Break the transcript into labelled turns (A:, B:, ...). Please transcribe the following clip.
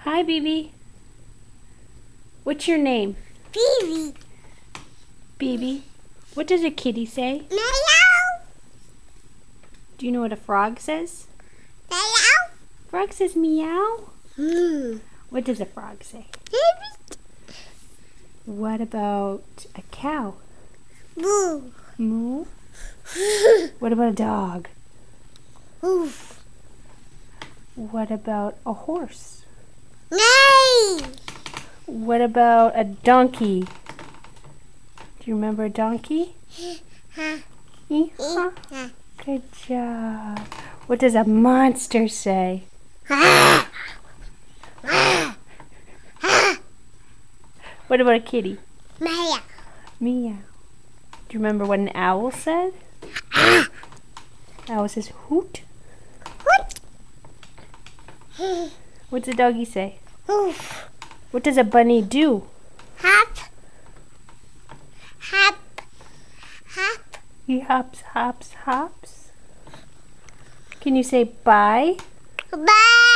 A: Hi, Bibi. What's your name?
B: Bibi.
A: Bibi. What does a kitty say?
B: Meow.
A: Do you know what a frog says?
B: Meow.
A: Frog says meow.
B: Hmm.
A: What does a frog say?
B: Bibi.
A: What about a cow?
B: Moo.
A: Moo. What about a dog?
B: Oof.
A: What about a horse?
B: Nay.
A: What about a donkey? Do you remember a donkey?
B: Ha.
A: Hee-haw.
B: Ha.
A: Good job. What does a monster say?
B: Ha. Ha. Ha.
A: What about a kitty?
B: Meow.
A: Meow. Do you remember what an owl said? Owl says hoot.
B: What?
A: What's a doggy say?
B: Oof.
A: What does a bunny do?
B: Hop. Hop. Hop.
A: He hops, hops, hops. Can you say bye?
B: Bye.